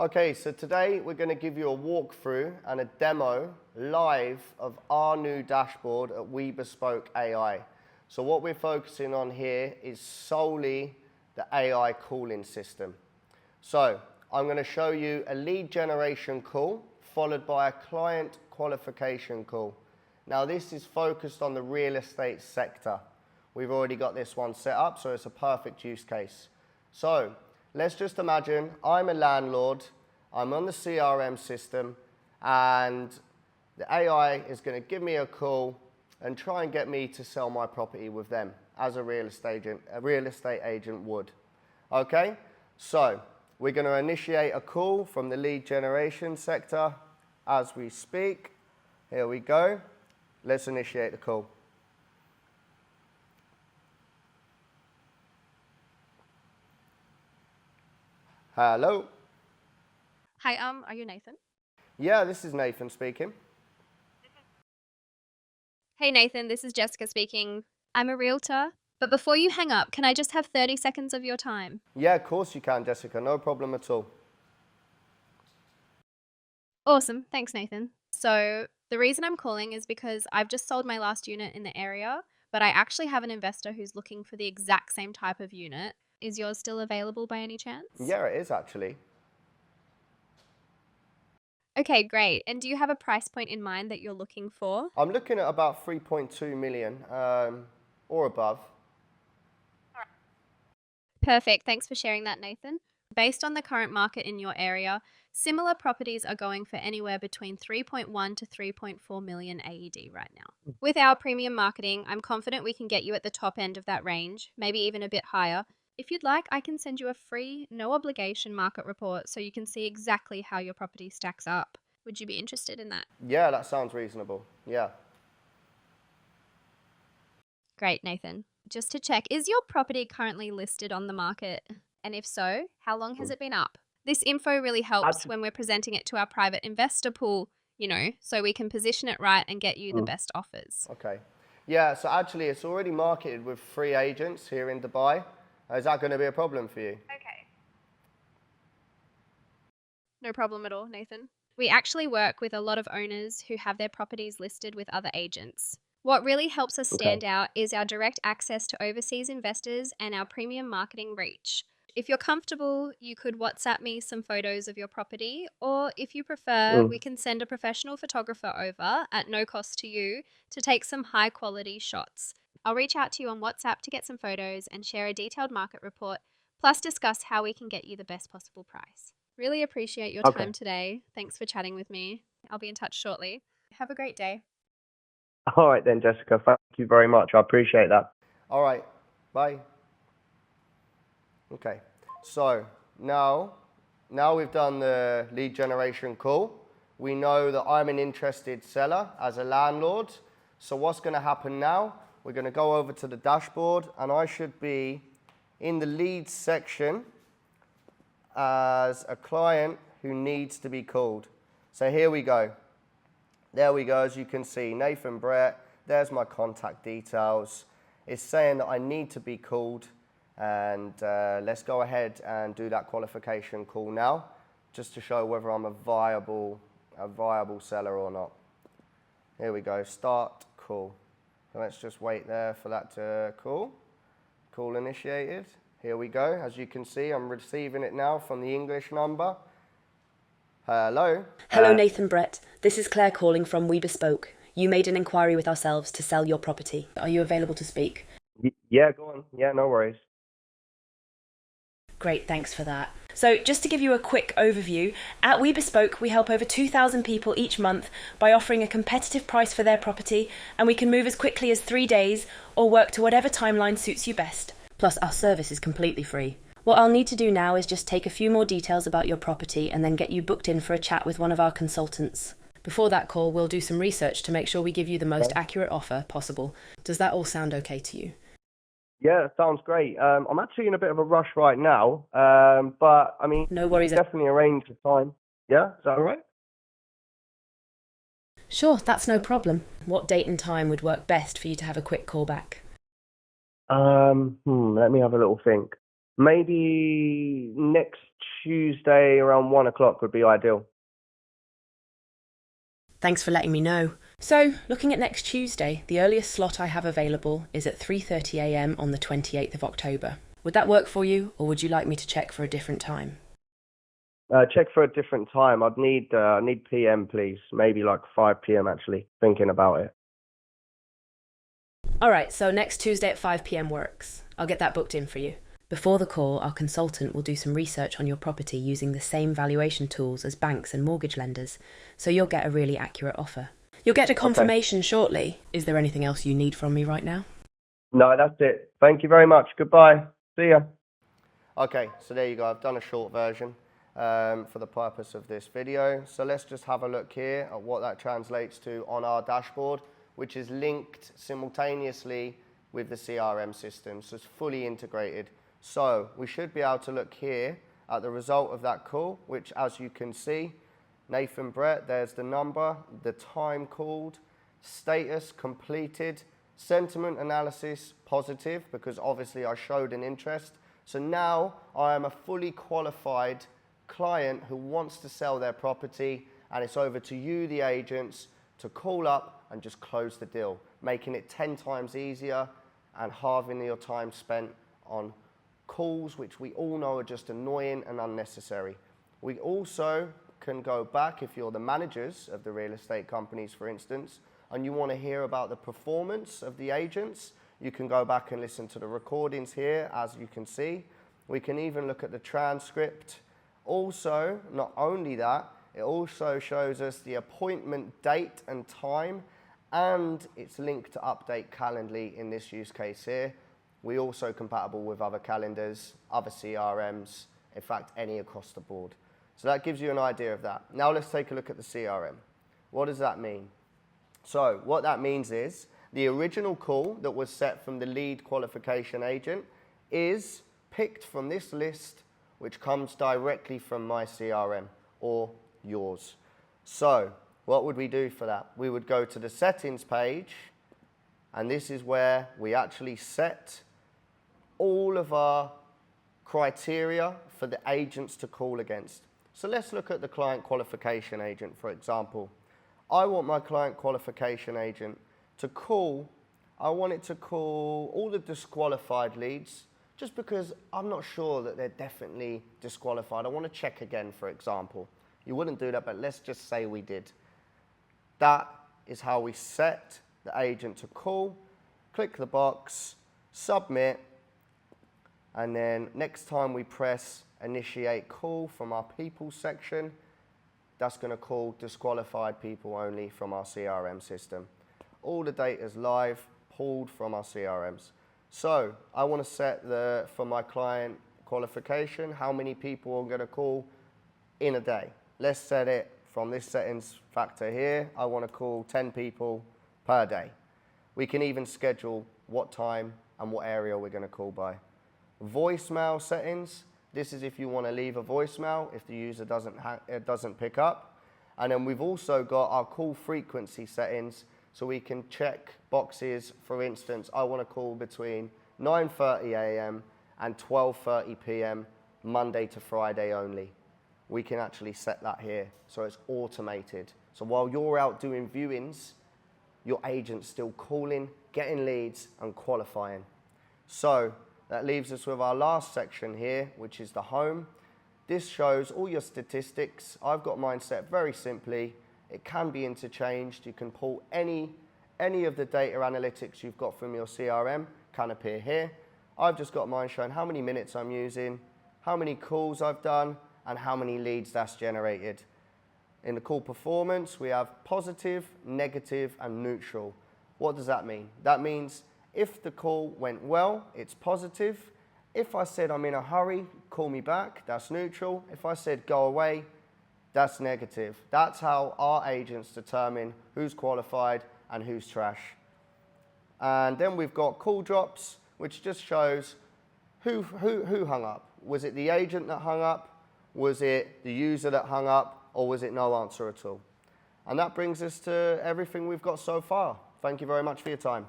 Okay, so today we're going to give you a walkthrough and a demo live of our new dashboard at Webespoke AI. So what we're focusing on here is solely the AI calling system. So I'm going to show you a lead generation call followed by a client qualification call. Now this is focused on the real estate sector. We've already got this one set up, so it's a perfect use case. So let's just imagine I'm a landlord, I'm on the CRM system, and the AI is going to give me a call and try and get me to sell my property with them as a real estate agent would. Okay, so we're going to initiate a call from the lead generation sector as we speak. Here we go. Let's initiate the call. Hello. Hi, are you Nathan? Yeah, this is Nathan speaking. Hey Nathan, this is Jessica speaking. I'm a realtor, but before you hang up, can I just have 30 seconds of your time? Yeah, of course you can, Jessica. No problem at all. Awesome, thanks Nathan. So the reason I'm calling is because I've just sold my last unit in the area, but I actually have an investor who's looking for the exact same type of unit. Is yours still available by any chance? Yeah, it is actually. Okay, great. And do you have a price point in mind that you're looking for? I'm looking at about 3.2 million or above. Perfect. Thanks for sharing that, Nathan. Based on the current market in your area, similar properties are going for anywhere between 3.1 to 3.4 million AED right now. With our premium marketing, I'm confident we can get you at the top end of that range, maybe even a bit higher. If you'd like, I can send you a free, no obligation market report so you can see exactly how your property stacks up. Would you be interested in that? Yeah, that sounds reasonable. Yeah. Great, Nathan. Just to check, is your property currently listed on the market? And if so, how long has it been up? This info really helps when we're presenting it to our private investor pool, so we can position it right and get you the best offers. Okay. Yeah, so actually it's already marketed with 3 agents here in Dubai. Is that going to be a problem for you? Okay. No problem at all, Nathan. We actually work with a lot of owners who have their properties listed with other agents. What really helps us stand out is our direct access to overseas investors and our premium marketing reach. If you're comfortable, you could WhatsApp me some photos of your property, or if you prefer, we can send a professional photographer over at no cost to you to take some high quality shots. I'll reach out to you on WhatsApp to get some photos and share a detailed market report, plus discuss how we can get you the best possible price. Really appreciate your time today. Thanks for chatting with me. I'll be in touch shortly. Have a great day. All right then, Jessica. Thank you very much. I appreciate that. All right. Bye. Okay. So now we've done the lead generation call. We know that I'm an interested seller as a landlord. So what's going to happen now? We're going to go over to the dashboard and I should be in the leads section as a client who needs to be called. So here we go. There we go, as you can see, Nathan Brett, there's my contact details. It's saying that I need to be called, and let's go ahead and do that qualification call now, just to show whether I'm a viable seller or not. Here we go, start call. So let's just wait there for that to call. Call initiated. Here we go, as you can see, I'm receiving it now from the English number. Hello? Hello, Nathan Brett. This is Claire calling from Webespoke. You made an inquiry with ourselves to sell your property. Are you available to speak? Yeah, go on. Yeah, no worries. Great, thanks for that. So just to give you a quick overview, at Webespoke we help over 2,000 people each month by offering a competitive price for their property, and we can move as quickly as 3 days or work to whatever timeline suits you best. Plus, our service is completely free. What I'll need to do now is just take a few more details about your property and then get you booked in for a chat with one of our consultants. Before that call, we'll do some research to make sure we give you the most accurate offer possible. Does that all sound okay to you? Yeah, that sounds great. I'm actually in a bit of a rush right now, but I mean, No worries. definitely arrange the time. Yeah, is that all right? Sure, that's no problem. What date and time would work best for you to have a quick call back? Let me have a little think. Maybe next Tuesday around 1 o'clock would be ideal. Thanks for letting me know. So, looking at next Tuesday, the earliest slot I have available is at 3:30 a.m. on the 28th of October. Would that work for you, or would you like me to check for a different time? Check for a different time. I'd need PM, please. Maybe like 5 p.m. actually, thinking about it. Alright, so next Tuesday at 5 p.m. works. I'll get that booked in for you. Before the call, our consultant will do some research on your property using the same valuation tools as banks and mortgage lenders, so you'll get a really accurate offer. You'll get a confirmation shortly. Is there anything else you need from me right now? No, that's it. Thank you very much. Goodbye. See ya. Okay, so there you go. I've done a short version for the purpose of this video. So let's just have a look here at what that translates to on our dashboard, which is linked simultaneously with the CRM system. So it's fully integrated. So we should be able to look here at the result of that call, which, as you can see, Nathan Brett, there's the number, the time called, status completed, sentiment analysis positive, because obviously I showed an interest. So now I am a fully qualified client who wants to sell their property, and it's over to you, the agents, to call up and just close the deal, making it 10 times easier and halving your time spent on calls, which we all know are just annoying and unnecessary. We also can go back, if you're the managers of the real estate companies, for instance, and you want to hear about the performance of the agents, you can go back and listen to the recordings here, as you can see. We can even look at the transcript. Also, not only that, it also shows us the appointment date and time, and it's linked to update Calendly in this use case here. We're also compatible with other calendars, other CRMs, in fact, any across the board. So that gives you an idea of that. Now let's take a look at the CRM. What does that mean? So what that means is the original call that was set from the lead qualification agent is picked from this list, which comes directly from my CRM or yours. So what would we do for that? We would go to the settings page, and this is where we actually set all of our criteria for the agents to call against. So let's look at the client qualification agent, for example. I want my client qualification agent to call, I want it to call all the disqualified leads, just because I'm not sure that they're definitely disqualified. I want to check again, for example. You wouldn't do that, but let's just say we did. That is how we set the agent to call. Click the box, submit, and then next time we press initiate call from our people section, that's going to call disqualified people only from our CRM system. All the data is live, pulled from our CRMs. So I want to set for my client qualification, how many people I'm going to call in a day. Let's set it from this settings factor here. I want to call 10 people per day. We can even schedule what time and what area we're going to call by. Voicemail settings. This is if you want to leave a voicemail if the user doesn't pick up. And then we've also got our call frequency settings, so we can check boxes. For instance, I want to call between 9:30 a.m. and 12:30 p.m. Monday to Friday only. We can actually set that here, so it's automated. So while you're out doing viewings, your agent's still calling, getting leads, and qualifying. So that leaves us with our last section here, which is the home. This shows all your statistics. I've got mine set very simply. It can be interchanged. You can pull any of the data analytics you've got from your CRM, can appear here. I've just got mine showing how many minutes I'm using, how many calls I've done, and how many leads that's generated. In the call performance, we have positive, negative, and neutral. What does that mean? That means if the call went well, it's positive. If I said I'm in a hurry, call me back, that's neutral. If I said go away, that's negative. That's how our agents determine who's qualified and who's trash. And then we've got call drops, which just shows who hung up. Was it the agent that hung up? Was it the user that hung up? Or was it no answer at all? And that brings us to everything we've got so far. Thank you very much for your time.